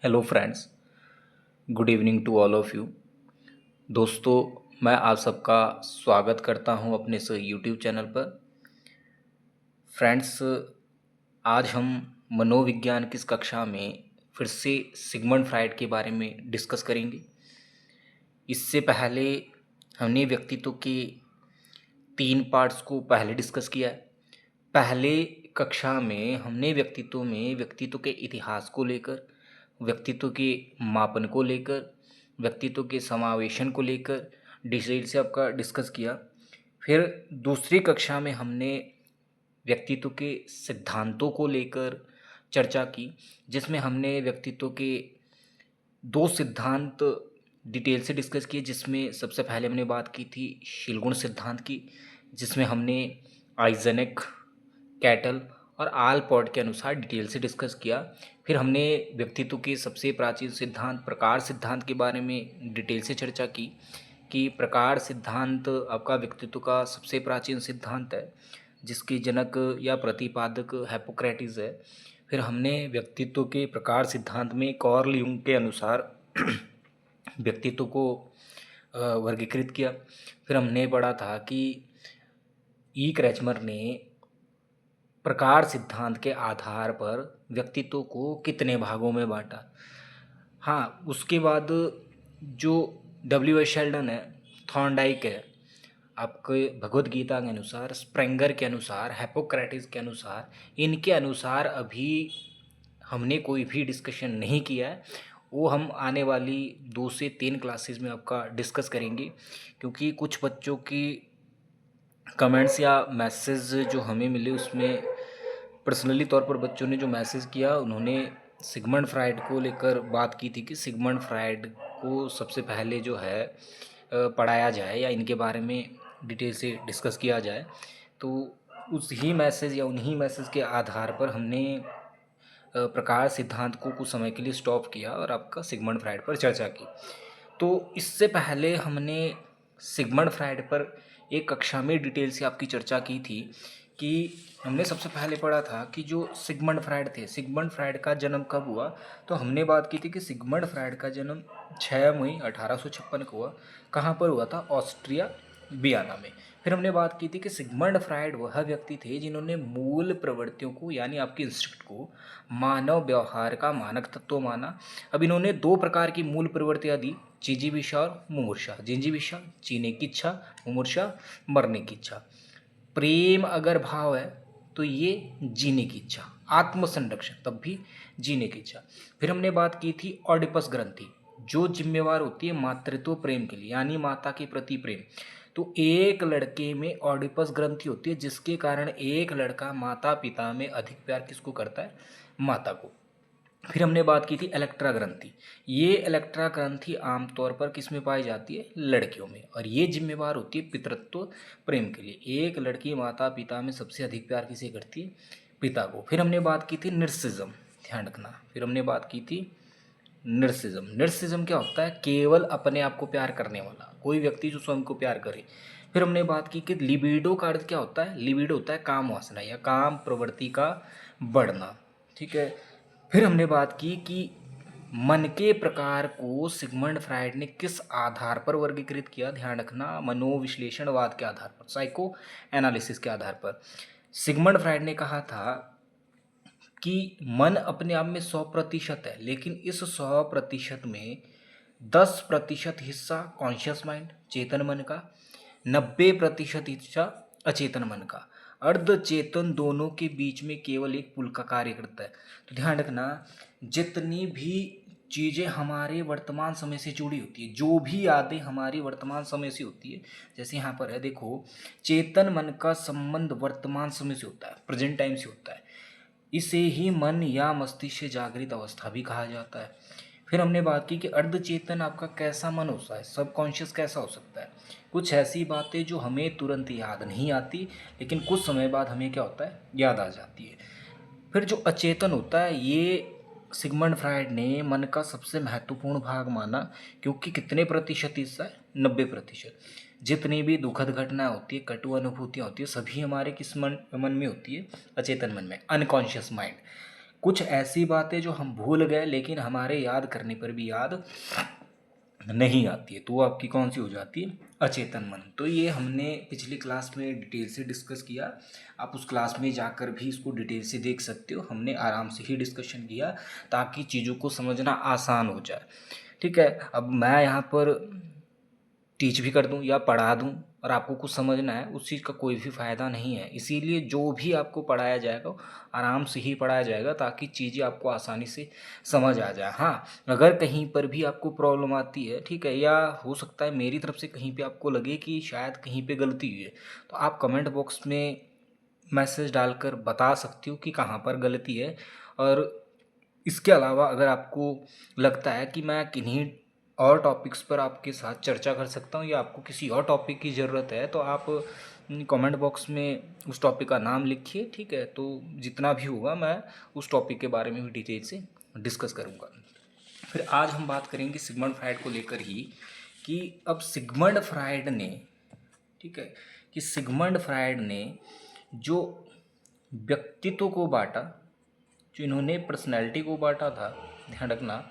Hello friends, good evening to all of you. दोस्तों, मैं आप सबका स्वागत करता हूं अपने इस यूट्यूब चैनल पर। फ्रेंड्स, आज हम मनोविज्ञान की इस कक्षा में फिर से सिगमंड फ्राइड के बारे में डिस्कस करेंगे। इससे पहले हमने व्यक्तित्व के 3 पार्ट्स को पहले डिस्कस किया है। पहले कक्षा में हमने व्यक्तित्व के इतिहास को लेकर, व्यक्तित्व के मापन को लेकर, व्यक्तित्व के समावेशन को लेकर डिटेल से आपका डिस्कस किया। फिर दूसरी कक्षा में हमने व्यक्तित्व के सिद्धांतों को लेकर चर्चा की, जिसमें हमने व्यक्तित्व के 2 सिद्धांत डिटेल से डिस्कस किए। जिसमें सबसे पहले हमने बात की थी शीलगुण सिद्धांत की, जिसमें हमने आइजनेक, कैटल और आलपोर्ट के अनुसार डिटेल से डिस्कस किया। फिर हमने व्यक्तित्व के सबसे प्राचीन सिद्धांत प्रकार सिद्धांत के बारे में डिटेल से चर्चा की कि प्रकार सिद्धांत आपका व्यक्तित्व का सबसे प्राचीन सिद्धांत है, जिसके जनक या प्रतिपादक हिप्पोक्रेटिस है। फिर हमने व्यक्तित्व के प्रकार सिद्धांत में कार्ल यूंग के अनुसार व्यक्तित्व को वर्गीकृत किया। फिर हमने पढ़ा था कि ई क्रैचमर ने प्रकार सिद्धांत के आधार पर व्यक्तित्व को कितने भागों में बांटा। हाँ, उसके बाद जो डब्ल्यू.एच. शेल्डन है, थॉर्नडाइक है, आपके भगवत गीता के अनुसार, स्प्रेंगर के अनुसार, हिप्पोक्रेटिस के अनुसार, इनके अनुसार अभी हमने कोई भी डिस्कशन नहीं किया है। वो हम आने वाली 2 से 3 क्लासेस में आपका डिस्कस करेंगे, क्योंकि कुछ बच्चों की कमेंट्स या मैसेज जो हमें मिले उसमें पर्सनली तौर पर बच्चों ने जो मैसेज किया, उन्होंने सिगमंड फ्राइड को लेकर बात की थी कि सिगमंड फ्राइड को सबसे पहले जो है पढ़ाया जाए या इनके बारे में डिटेल से डिस्कस किया जाए। तो उस ही मैसेज या उन्हीं मैसेज के आधार पर हमने प्रकार सिद्धांत को कुछ समय के लिए स्टॉप किया और आपका सिगमंड फ्राइड पर चर्चा की। तो इससे पहले हमने सिगमंड फ्राइड पर एक कक्षा में डिटेल से आपकी चर्चा की थी कि हमने सबसे पहले पढ़ा था कि जो सिगमंड फ्राइड थे, सिगमंड फ्राइड का जन्म कब हुआ। तो हमने बात की थी कि सिगमंड फ्राइड का जन्म 6 मई 1856 को हुआ। कहाँ पर हुआ था? ऑस्ट्रिया वियना में। फिर हमने बात की थी कि सिगमंड फ्राइड वह व्यक्ति थे जिन्होंने मूल प्रवृत्तियों को, यानी आपकी इंस्टिंक्ट को, मानव व्यवहार का मानक तत्व माना। अब इन्होंने 2 प्रकार की मूल प्रवृत्तियाँ दी, जिजीविषा और मुमूर्षा। जिजीविषा जीने की इच्छा, मुमूर्षा मरने की इच्छा। प्रेम अगर भाव है तो ये जीने की इच्छा, आत्मसंरक्षण तब भी जीने की इच्छा। फिर हमने बात की थी ऑडिपस ग्रंथि, जो जिम्मेवार होती है मातृत्व प्रेम के लिए, यानी माता के प्रति प्रेम। तो एक लड़के में ऑडिपस ग्रंथि होती है, जिसके कारण एक लड़का माता पिता में अधिक प्यार किसको करता है? माता को। फिर हमने बात की थी इलेक्ट्रा ग्रंथि। ये इलेक्ट्रा ग्रंथि आमतौर पर किस में पाई जाती है? लड़कियों में, और ये जिम्मेवार होती है पितृत्व प्रेम के लिए। एक लड़की माता पिता में सबसे अधिक प्यार किसे करती है? पिता को। फिर हमने बात की थी निर्सिज्म, ध्यान रखना। फिर हमने बात की थी निर्सिज्म। निर्सिज्म क्या होता है? केवल अपने आप को प्यार करने वाला, कोई व्यक्ति जो स्वयं को प्यार करे। फिर हमने बात की कि लिबिडो का अर्थ क्या होता है? लिबिडो होता है काम वासना या काम प्रवृत्ति का बढ़ना, ठीक है। फिर हमने बात की कि मन के प्रकार को सिगमंड फ्राइड ने किस आधार पर वर्गीकृत किया? ध्यान रखना, मनोविश्लेषणवाद के आधार पर, साइको एनालिसिस के आधार पर। सिगमंड फ्राइड ने कहा था कि मन अपने आप में 100% है, लेकिन इस 100% में 10% हिस्सा कॉन्शियस माइंड, चेतन मन का, 90% हिस्सा अचेतन मन का। अर्ध चेतन दोनों के बीच में केवल एक पुल का कार्य करता है। तो ध्यान रखना, जितनी भी चीज़ें हमारे वर्तमान समय से जुड़ी होती है, जो भी यादें हमारी वर्तमान समय से होती है, जैसे यहाँ पर है देखो, चेतन मन का संबंध वर्तमान समय से होता है, प्रेजेंट टाइम से होता है। इसे ही मन या मस्तिष्क जागृत अवस्था भी कहा जाता है। फिर हमने बात की कि अर्धचेतन आपका कैसा मन होता है, सबकॉन्शियस कैसा हो सकता है? कुछ ऐसी बातें जो हमें तुरंत याद नहीं आती, लेकिन कुछ समय बाद हमें क्या होता है? याद आ जाती है। फिर जो अचेतन होता है, ये सिगमंड फ्राइड ने मन का सबसे महत्वपूर्ण भाग माना, क्योंकि कितने प्रतिशत हिस्सा है? 90%। जितनी भी दुखद घटनाएं होती है, कटु अनुभूतियाँ होती है, सभी हमारे किस मन में होती है? अचेतन मन में, अनकॉन्शियस माइंड। कुछ ऐसी बातें जो हम भूल गए लेकिन हमारे याद करने पर भी याद नहीं आती है, तो वो आपकी कौन सी हो जाती है, अचेतन मन। तो ये हमने पिछली क्लास में डिटेल से डिस्कस किया, आप उस क्लास में जाकर भी इसको डिटेल से देख सकते हो। हमने आराम से ही डिस्कशन किया ताकि चीज़ों को समझना आसान हो जाए। ठीक है, अब मैं यहाँ पर टीच भी कर दूं या पढ़ा दूं और आपको कुछ समझना है, उस चीज़ का कोई भी फ़ायदा नहीं है। इसीलिए जो भी आपको पढ़ाया जाएगा आराम से ही पढ़ाया जाएगा ताकि चीज़ें आपको आसानी से समझ आ जाए। हाँ, अगर कहीं पर भी आपको प्रॉब्लम आती है, ठीक है, या हो सकता है मेरी तरफ से कहीं पे आपको लगे कि शायद कहीं पे गलती हुई है, तो आप कमेंट बॉक्स में मैसेज डालकर बता सकते हो कि कहाँ पर गलती है। और इसके अलावा अगर आपको लगता है कि मैं किन्हीं और टॉपिक्स पर आपके साथ चर्चा कर सकता हूँ या आपको किसी और टॉपिक की ज़रूरत है, तो आप कमेंट बॉक्स में उस टॉपिक का नाम लिखिए। ठीक है, तो जितना भी होगा मैं उस टॉपिक के बारे में भी डिटेल से डिस्कस करूँगा। फिर आज हम बात करेंगे सिगमंड फ्राइड को लेकर ही, कि अब सिगमंड फ्राइड ने, ठीक है, कि सिगमंड फ्राइड ने जो व्यक्तित्व को बांटा, जो इन्होंने पर्सनैलिटी को बांटा था, ध्यान रखना,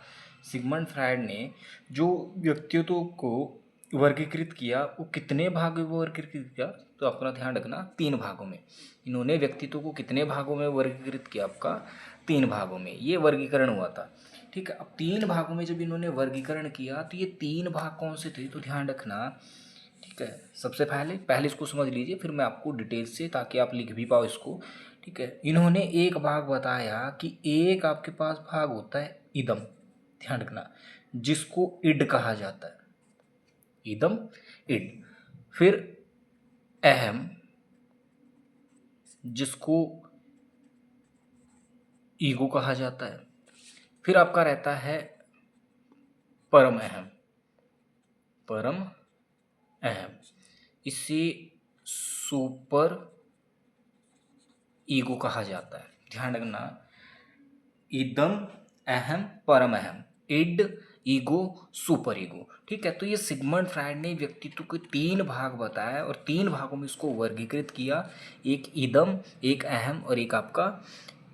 सिगमंड फ्राइड ने जो व्यक्तित्व को वर्गीकृत किया वो कितने भागों में वर्गीकृत किया, तो अपना ध्यान रखना 3 भागों में। इन्होंने व्यक्तित्व को कितने भागों में वर्गीकृत किया, आपका 3 भागों में ये वर्गीकरण हुआ था। ठीक है, अब 3 भागों में जब इन्होंने वर्गीकरण किया तो ये 3 भाग कौन से थे, तो ध्यान रखना। ठीक है, सबसे पहले इसको समझ लीजिए, फिर मैं आपको डिटेल से, ताकि आप लिख भी पाओ इसको। ठीक है, इन्होंने एक भाग बताया कि एक आपके पास भाग होता है इदम, ध्यान रखना, जिसको इड कहा जाता है, इदम, इड। फिर अहम, जिसको ईगो कहा जाता है। फिर आपका रहता है परम अहम, परम अहम, इसे सुपर ईगो कहा जाता है। ध्यान रखना, इदम, अहम, परम अहम, इड, ईगो, सुपर ईगो। ठीक है, तो ये सिगमंड फ्राइड ने व्यक्तित्व के 3 भाग बताया और 3 भागों में इसको वर्गीकृत किया, एक इदम, एक अहम और एक आपका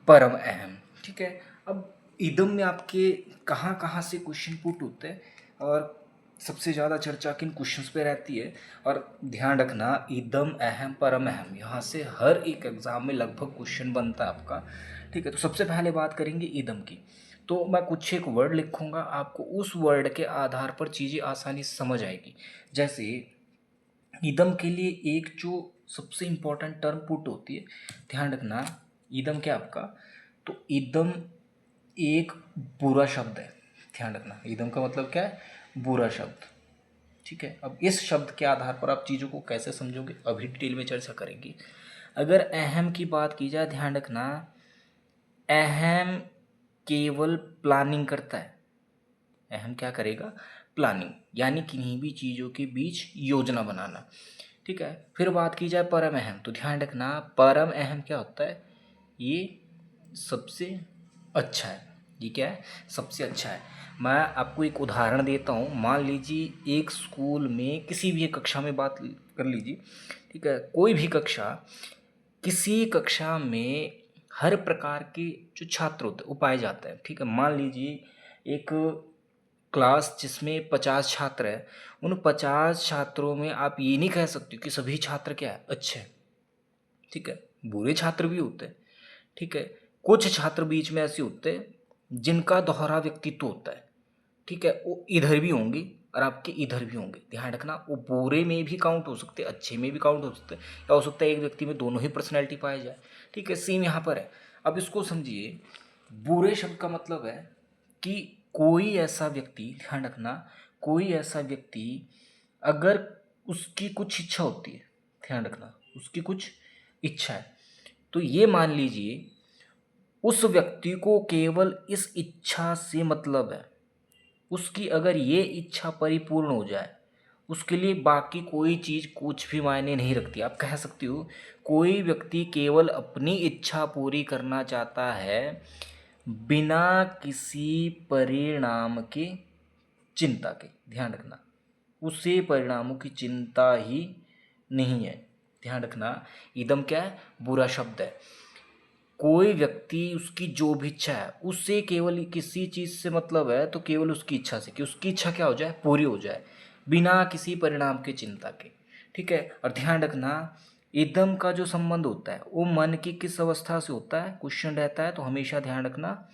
परम अहम। ठीक है, अब इदम में आपके कहाँ कहाँ से क्वेश्चन पुट होते हैं और सबसे ज़्यादा चर्चा किन क्वेश्चंस पे रहती है, और ध्यान रखना इदम, अहम, परम अहम, यहाँ से हर एक एग्ज़ाम में लगभग क्वेश्चन बनता है आपका। ठीक है, तो सबसे पहले बात करेंगे इदम की। तो मैं कुछ एक वर्ड लिखूंगा, आपको उस वर्ड के आधार पर चीज़ें आसानी से समझ आएगी। जैसे इदम के लिए एक जो सबसे इम्पोर्टेंट टर्म पुट होती है, ध्यान रखना, इदम क्या आपका, तो इदम एक बुरा शब्द है। ध्यान रखना, इदम का मतलब क्या है, बुरा शब्द। ठीक है, अब इस शब्द के आधार पर आप चीज़ों को कैसे समझोगे अभी डिटेल में चर्चा करेंगे। अगर अहम की बात की जाए, ध्यान रखना, अहम केवल प्लानिंग करता है। अहम क्या करेगा, प्लानिंग, यानी किन्हीं भी चीज़ों के बीच योजना बनाना। ठीक है, फिर बात की जाए परम अहम, तो ध्यान रखना परम अहम क्या होता है, ये सबसे अच्छा है। ये क्या है, सबसे अच्छा है। मैं आपको एक उदाहरण देता हूँ, मान लीजिए एक स्कूल में किसी भी एक कक्षा में बात कर लीजिए। ठीक है, कोई भी कक्षा, किसी कक्षा में हर प्रकार के जो छात्र होते हैं वो पाए जाते हैं। ठीक है, मान लीजिए एक क्लास जिसमें 50 छात्र हैं, उन 50 छात्रों में आप ये नहीं कह सकते कि सभी छात्र क्या है, अच्छे हैं। ठीक है, बुरे छात्र भी होते हैं। ठीक है, कुछ छात्र बीच में ऐसे होते हैं जिनका दोहरा व्यक्तित्व होता है। ठीक है, वो इधर भी होंगे और आपके इधर भी होंगे। ध्यान रखना, वो बुरे में भी काउंट हो सकते हैं, अच्छे में भी काउंट हो सकते हैं, या हो सकता है एक व्यक्ति में दोनों ही पर्सनैलिटी पाई जाए। ठीक है, सेम यहाँ पर है। अब इसको समझिए, बुरे शब्द का मतलब है कि कोई ऐसा व्यक्ति, ध्यान रखना, कोई ऐसा व्यक्ति अगर उसकी कुछ इच्छा होती है, ध्यान रखना, उसकी कुछ इच्छा है, तो ये मान लीजिए उस व्यक्ति को केवल इस इच्छा से मतलब है, उसकी अगर ये इच्छा परिपूर्ण हो जाए, उसके लिए बाकी कोई चीज़ कुछ भी मायने नहीं रखती। आप कह सकते हो कोई व्यक्ति केवल अपनी इच्छा पूरी करना चाहता है बिना किसी परिणाम के चिंता के। ध्यान रखना, उसे परिणामों की चिंता ही नहीं है। ध्यान रखना, इदम क्या है, बुरा शब्द है। कोई व्यक्ति उसकी जो भी इच्छा है उससे केवल किसी चीज़ से मतलब है तो केवल उसकी इच्छा से, कि उसकी इच्छा क्या हो जाए, पूरी हो जाए बिना किसी परिणाम की चिंता के। ठीक है, और ध्यान रखना इदम का जो संबंध होता है वो मन की किस अवस्था से होता है, क्वेश्चन रहता है तो हमेशा ध्यान रखना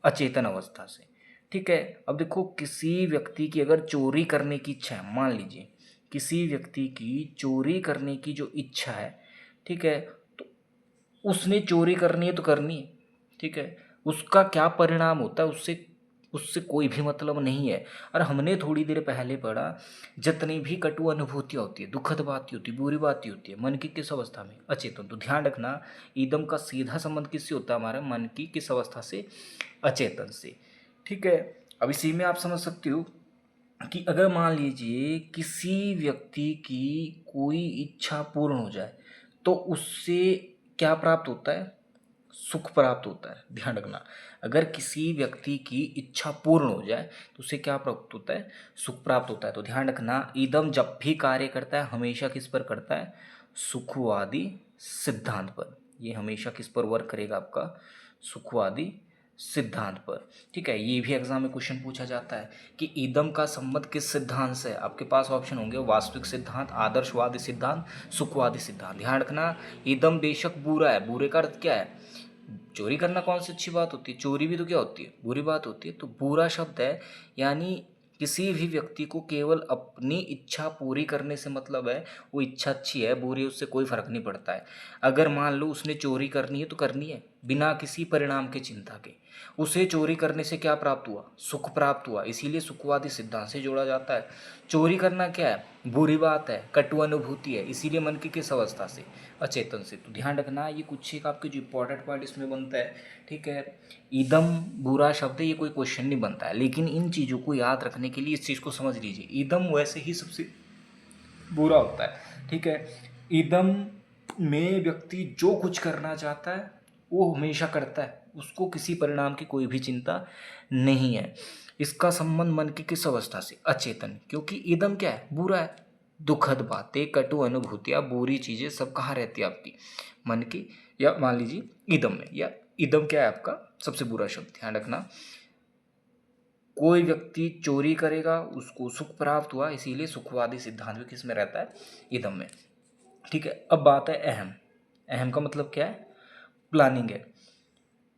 अचेतन अवस्था से। ठीक है, अब देखो किसी व्यक्ति की अगर चोरी करने की इच्छा है, मान लीजिए किसी व्यक्ति की चोरी करने की जो इच्छा है, ठीक है, तो उसने चोरी करनी है तो करनी है। ठीक है, उसका क्या परिणाम होता है उससे उससे कोई भी मतलब नहीं है। और हमने थोड़ी देर पहले पढ़ा, जितनी भी कटु अनुभूतियाँ होती है, दुखद बातें होती है, बुरी बातें होती है, मन की किस अवस्था में, अचेतन। तो ध्यान रखना ईदम का सीधा संबंध किससे होता है, हमारे मन की किस अवस्था से, अचेतन से। ठीक है, अब इसी में आप समझ सकते हो कि अगर मान लीजिए किसी व्यक्ति की कोई इच्छा पूर्ण हो जाए तो उससे क्या प्राप्त होता है, सुख प्राप्त होता है। ध्यान रखना, अगर किसी व्यक्ति की इच्छा पूर्ण हो जाए तो उसे क्या प्राप्त होता है, सुख प्राप्त होता है। तो ध्यान रखना ईदम जब भी कार्य करता है हमेशा किस पर करता है, सुखवादी सिद्धांत पर। ये हमेशा किस पर वर्क करेगा, आपका सुखवादी सिद्धांत पर। ठीक है, ये भी एग्जाम में क्वेश्चन पूछा जाता है कि ईदम का संबंध किस सिद्धांत से है। आपके पास ऑप्शन होंगे वास्तविक सिद्धांत, आदर्शवादी सिद्धांत, सुखवादी सिद्धांत। ध्यान रखना ईदम बेशक बुरा है, बुरे का अर्थ क्या है, चोरी करना कौन सी अच्छी बात होती है, चोरी भी तो क्या होती है, बुरी बात होती है। तो बुरा शब्द है, यानी किसी भी व्यक्ति को केवल अपनी इच्छा पूरी करने से मतलब है, वो इच्छा अच्छी है बुरी है उससे कोई फर्क नहीं पड़ता है। अगर मान लो उसने चोरी करनी है तो करनी है बिना किसी परिणाम के चिंता के। उसे चोरी करने से क्या प्राप्त हुआ, सुख प्राप्त हुआ, इसीलिए सुखवादी सिद्धांत से जोड़ा जाता है। चोरी करना क्या है, बुरी बात है, कटु अनुभूति है, इसीलिए मन की किस अवस्था से, अचेतन से। तो ध्यान रखना ये कुछ एक आपके जो इंपॉर्टेंट पॉइंट इसमें बनता है। ठीक है, ईदम बुरा शब्द है, ये कोई क्वेश्चन नहीं बनता है, लेकिन इन चीज़ों को याद रखने के लिए इस चीज़ को समझ लीजिए, ईदम वैसे ही सबसे बुरा होता है। ठीक है, ईदम में व्यक्ति जो कुछ करना चाहता है वो हमेशा करता है, उसको किसी परिणाम की कोई भी चिंता नहीं है। इसका संबंध मन की किस अवस्था से, अचेतन, क्योंकि ईदम क्या है, बुरा है। दुखद बातें, कटु अनुभूतियाँ, बुरी चीज़ें सब कहाँ रहती है, आपकी मन की, या मान लीजिए ईदम में, या ईदम क्या है आपका सबसे बुरा शब्द। ध्यान रखना कोई व्यक्ति चोरी करेगा उसको सुख प्राप्त हुआ, इसीलिए सुखवादी सिद्धांत भी किस में रहता है, ईदम में। ठीक है, अब बात है अहम। अहम का मतलब क्या है, प्लानिंग है।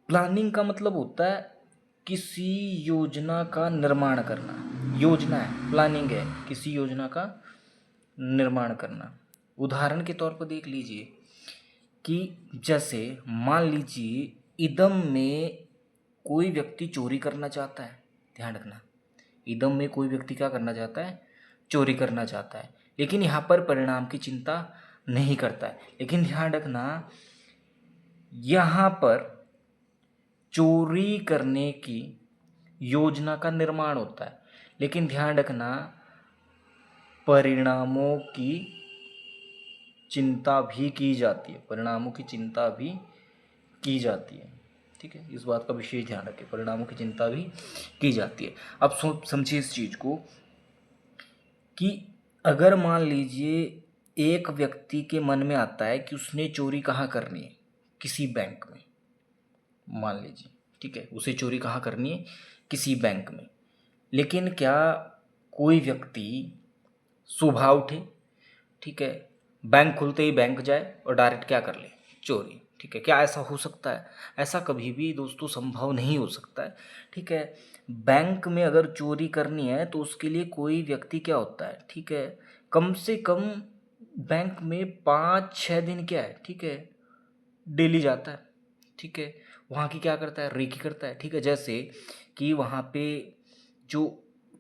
प्लानिंग का मतलब होता है किसी योजना का निर्माण करना, योजना है, प्लानिंग है किसी योजना का निर्माण करना। उदाहरण के तौर पर देख लीजिए कि जैसे मान लीजिए इदम में कोई व्यक्ति चोरी करना चाहता है। ध्यान रखना इदम में कोई व्यक्ति क्या करना चाहता है, चोरी करना चाहता है, लेकिन यहाँ पर परिणाम की चिंता नहीं करता है। लेकिन ध्यान रखना यहाँ पर चोरी करने की योजना का निर्माण होता है, लेकिन ध्यान रखना परिणामों की चिंता भी की जाती है, परिणामों की चिंता भी की जाती है। ठीक है, इस बात का विशेष ध्यान रखें, परिणामों की चिंता भी की जाती है। अब समझिए इस चीज़ को कि अगर मान लीजिए एक व्यक्ति के मन में आता है कि उसने चोरी कहाँ करनी है, किसी बैंक में, मान लीजिए, ठीक है, उसे चोरी कहाँ करनी है, किसी बैंक में। लेकिन क्या कोई व्यक्ति सुबह उठे, ठीक है, बैंक खुलते ही बैंक जाए और डायरेक्ट क्या कर ले, चोरी। ठीक है, क्या ऐसा हो सकता है, ऐसा कभी भी दोस्तों संभव नहीं हो सकता है। ठीक है, बैंक में अगर चोरी करनी है तो उसके लिए कोई व्यक्ति क्या होता है, ठीक है, कम से कम बैंक में 5-6 दिन क्या है, ठीक है, डेली जाता है। ठीक है, वहाँ की क्या करता है, रेकी करता है। ठीक है, जैसे कि वहाँ पे जो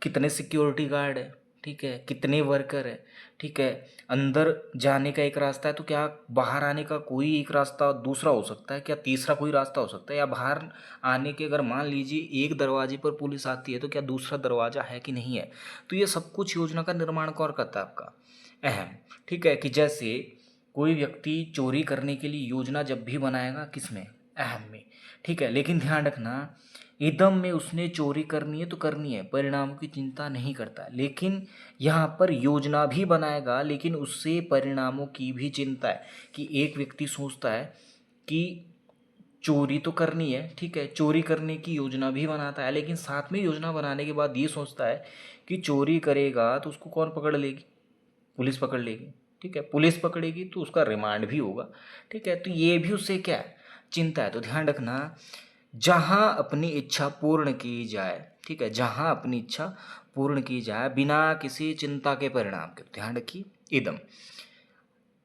कितने सिक्योरिटी गार्ड है, ठीक है, कितने वर्कर है, ठीक है, अंदर जाने का एक रास्ता है तो क्या बाहर आने का कोई एक रास्ता दूसरा हो सकता है, क्या तीसरा कोई रास्ता हो सकता है, या बाहर आने के अगर मान लीजिए एक दरवाजे पर पुलिस आती है तो क्या दूसरा दरवाज़ा है कि नहीं है। तो ये सब कुछ योजना का निर्माण कौन करता है, आपका अहम। ठीक है, कि जैसे कोई व्यक्ति चोरी करने के लिए योजना जब भी बनाएगा किस में, अहम में। ठीक है, लेकिन ध्यान रखना इदम में उसने चोरी करनी है तो करनी है, परिणाम की चिंता नहीं करता, लेकिन यहाँ पर योजना भी बनाएगा लेकिन उससे परिणामों की भी चिंता है। कि एक व्यक्ति सोचता है कि चोरी तो करनी है, ठीक है, चोरी करने की योजना भी बनाता है, लेकिन साथ में योजना बनाने के बाद ये सोचता है कि चोरी करेगा तो उसको कौन पकड़ लेगी, पुलिस पकड़ लेगी, ठीक है, पुलिस पकड़ेगी तो उसका रिमांड भी होगा, ठीक है, तो ये भी उससे क्या है, चिंता है। तो ध्यान रखना, जहाँ अपनी इच्छा पूर्ण की जाए, ठीक है, जहाँ अपनी इच्छा पूर्ण की जाए बिना किसी चिंता के परिणाम के, ध्यान रखिए इदम,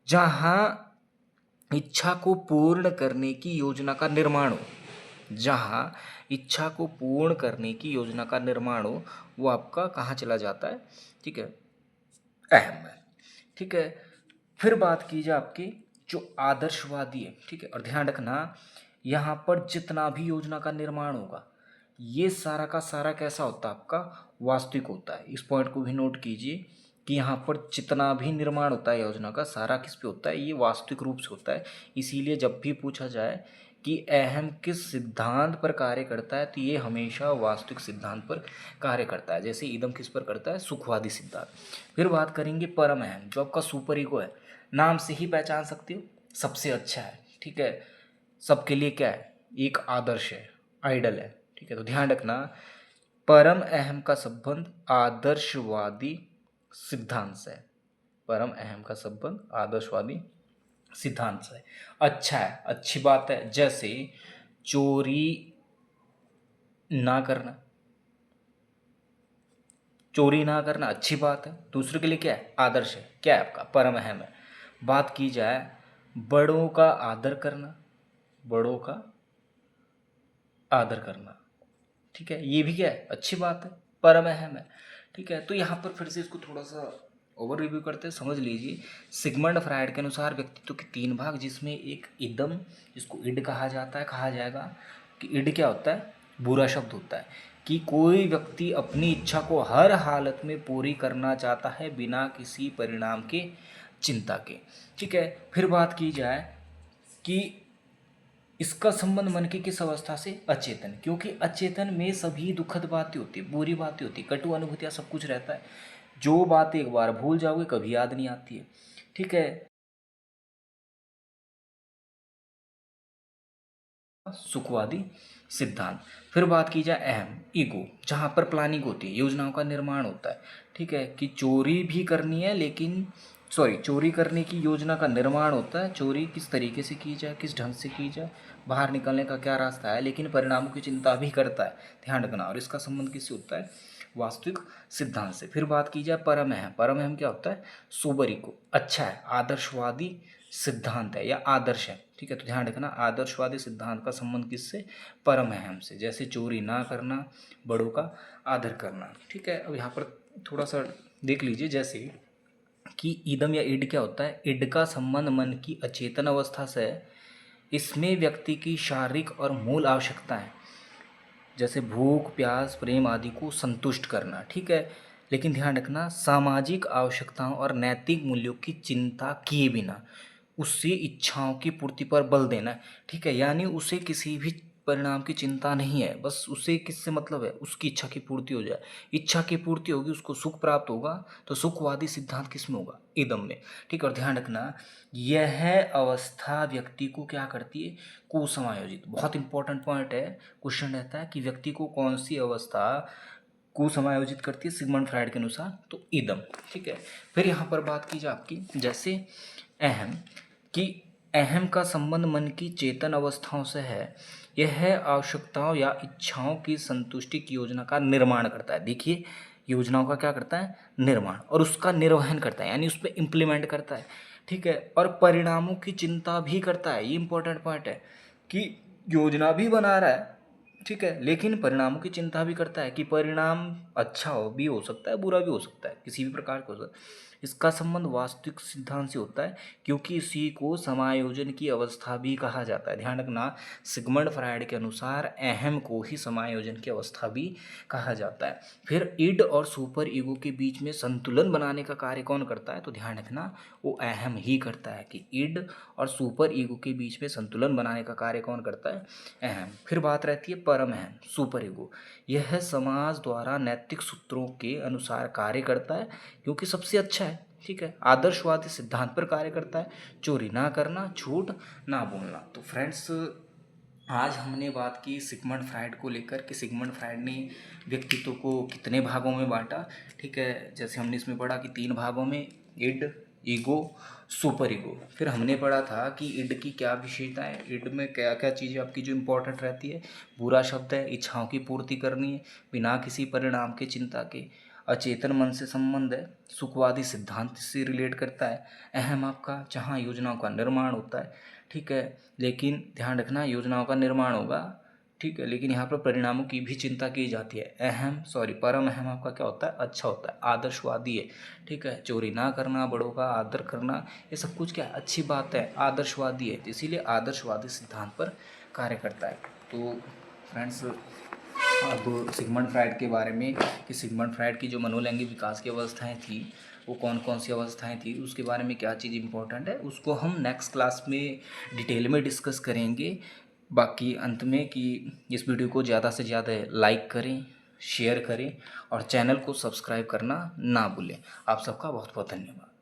जहाँ इच्छा को पूर्ण करने की योजना का निर्माण हो, जहाँ इच्छा को पूर्ण करने की योजना का निर्माण हो, वो आपका कहाँ चला जाता है, ठीक है, अहम है, ठीक है। फिर बात की जाए आपकी जो आदर्शवादी है, ठीक है, और ध्यान रखना यहाँ पर जितना भी योजना का निर्माण होगा ये सारा का सारा कैसा होता है, आपका वास्तविक होता है। इस पॉइंट को भी नोट कीजिए कि यहाँ पर जितना भी निर्माण होता है योजना का सारा किस पे होता है, ये वास्तविक रूप से होता है। इसीलिए जब भी पूछा जाए कि अहम किस सिद्धांत पर कार्य करता है तो ये हमेशा वास्तविक सिद्धांत पर कार्य करता है। जैसे इदम किस पर करता है, सुखवादी सिद्धांत। फिर बात करेंगे परम अहम, जो आपका सुपर ईगो है, नाम से ही पहचान सकते हो, सबसे अच्छा है, ठीक है, सबके लिए क्या है, एक आदर्श है, आइडल है, ठीक है। तो ध्यान रखना परम अहम का संबंध आदर्शवादी सिद्धांत से है, परम अहम का संबंध आदर्शवादी सिद्धांत से है। अच्छा है, अच्छी बात है, जैसे चोरी ना करना, चोरी ना करना अच्छी बात है, दूसरे के लिए क्या है, आदर्श है, क्या है आपका परम अहम है। बात की जाए बड़ों का आदर करना, बड़ों का आदर करना, ठीक है, ये भी क्या है, अच्छी बात है, परम अहम है, ठीक है। तो यहाँ पर फिर से इसको थोड़ा सा ओवर रिव्यू करते हैं, समझ लीजिए। सिगमंड फ्रायड के अनुसार व्यक्तित्व के तीन भाग, जिसमें एक इदम, जिसको इड कहा जाता है, कहा जाएगा कि इड क्या होता है, बुरा शब्द होता है, कि कोई व्यक्ति अपनी इच्छा को हर हालत में पूरी करना चाहता है बिना किसी परिणाम के चिंता के, ठीक है। फिर बात की जाए कि इसका संबंध मन की किस अवस्था से, अचेतन, क्योंकि अचेतन में सभी दुखद बातें होती है, बुरी बातें होती है, कटु अनुभूतियाँ, सब कुछ रहता है। जो बात एक बार भूल जाओगे कभी याद नहीं आती है, ठीक है। सुखवादी सिद्धांत। फिर बात की जाए अहम, ईगो, जहाँ पर प्लानिंग होती है, योजनाओं का निर्माण होता है, ठीक है, कि चोरी भी करनी है, लेकिन चोरी करने की योजना का निर्माण होता है, चोरी किस तरीके से की जाए, किस ढंग से की जाए, बाहर निकलने का क्या रास्ता है, लेकिन परिणामों की चिंता भी करता है, ध्यान रखना। और इसका संबंध किससे होता है, वास्तविक सिद्धांत से। फिर बात की जाए परम अहम, परम अहम क्या होता है, सोबर ईगो, अच्छा है, आदर्शवादी सिद्धांत है या आदर्श है, ठीक है। तो ध्यान रखना आदर्शवादी सिद्धांत का संबंध किससे, परम अहम से, जैसे चोरी ना करना, बड़ों का आदर करना, ठीक है। अब यहाँ पर थोड़ा सा देख लीजिए, जैसे कि ईदम या इड क्या होता है, इड का संबंध मन की अचेतन अवस्था से है, इसमें व्यक्ति की शारीरिक और मूल आवश्यकताएं जैसे भूख, प्यास, प्रेम आदि को संतुष्ट करना, ठीक है, लेकिन ध्यान रखना सामाजिक आवश्यकताओं और नैतिक मूल्यों की चिंता किए बिना उससे इच्छाओं की पूर्ति पर बल देना, ठीक है, यानी उसे किसी भी परिणाम की चिंता नहीं है, बस उसे किससे मतलब है, उसकी इच्छा की पूर्ति हो जाए, इच्छा की पूर्ति होगी उसको सुख प्राप्त होगा, तो सुखवादी सिद्धांत किस में होगा, इदम में, ठीक है। और ध्यान रखना यह अवस्था व्यक्ति को क्या करती है, कुसमायोजित, बहुत इंपॉर्टेंट पॉइंट है, क्वेश्चन रहता है कि व्यक्ति को कौन सी अवस्था कुसमायोजित करती है सिगमंड फ्रायड के अनुसार, तो इदम, ठीक है। फिर यहाँ पर बात की जाए आपकी जैसे अहम, कि अहम का संबंध मन की चेतन अवस्थाओं से है, यह आवश्यकताओं या इच्छाओं की संतुष्टि की योजना का निर्माण करता है, देखिए योजनाओं का क्या करता है, निर्माण, और उसका निर्वहन करता है, यानी उस पर इम्प्लीमेंट करता है, ठीक है, और परिणामों की चिंता भी करता है। ये इंपॉर्टेंट पॉइंट है कि योजना भी बना रहा है, ठीक है, लेकिन परिणामों की चिंता भी करता है कि परिणाम अच्छा हो भी हो सकता है, बुरा भी हो सकता है, किसी भी प्रकार का हो सकता है। इसका संबंध वास्तविक सिद्धांत से होता है, क्योंकि इसी को समायोजन की अवस्था भी कहा जाता है। ध्यान रखना सिगमंड फ्रायड के अनुसार अहम को ही समायोजन की अवस्था भी कहा जाता है। फिर इड और सुपर ईगो के बीच में संतुलन बनाने का कार्य कौन करता है, तो ध्यान रखना वो अहम ही करता है, कि इड और सुपर ईगो के बीच में संतुलन बनाने का कार्य कौन करता है, अहम। फिर बात रहती है परम अहम, सुपर ईगो, यह समाज द्वारा नैतिक सूत्रों के अनुसार कार्य करता है, क्योंकि सबसे अच्छा है, ठीक है, आदर्शवादी सिद्धांत पर कार्य करता है, चोरी ना करना, झूठ ना बोलना। तो फ्रेंड्स आज हमने बात की सिगमंड फ्राइड को लेकर कि सिगमंड फ्राइड ने व्यक्तित्व को कितने भागों में बांटा। ठीक है, जैसे हमने इसमें पढ़ा कि 3 भागों में, इड, ईगो, सुपर ईगो। फिर हमने पढ़ा था कि इड की क्या विशेषता है, इड में क्या क्या चीज़ें आपकी जो इम्पोर्टेंट रहती है। बुरा शब्द है, इच्छाओं की पूर्ति करनी है बिना किसी परिणाम के, चिंता के। अचेतन मन से संबंध है, सुखवादी सिद्धांत से रिलेट करता है। अहम आपका, जहाँ योजनाओं का निर्माण होता है। ठीक है, लेकिन ध्यान रखना योजनाओं का निर्माण होगा, ठीक है, लेकिन यहाँ पर परिणामों की भी चिंता की जाती है। परम अहम आपका क्या होता है, अच्छा होता है, आदर्शवादी है। ठीक है, चोरी ना करना, बड़ों का आदर करना, ये सब कुछ क्या है, अच्छी बात है, आदर्शवादी है, इसीलिए आदर्शवादी सिद्धांत पर कार्य करता है। तो फ्रेंड्स, अब सिगमंड फ्राइड के बारे में कि सिगमंड फ्राइड की जो मनोलैंगिक विकास की अवस्थाएं थी वो कौन कौन सी अवस्थाएं थी, उसके बारे में क्या चीज़ इंपॉर्टेंट है, उसको हम नेक्स्ट क्लास में डिटेल में डिस्कस करेंगे। बाकी अंत में कि इस वीडियो को ज़्यादा से ज़्यादा लाइक करें, शेयर करें और चैनल को सब्सक्राइब करना ना भूलें। आप सबका बहुत बहुत धन्यवाद।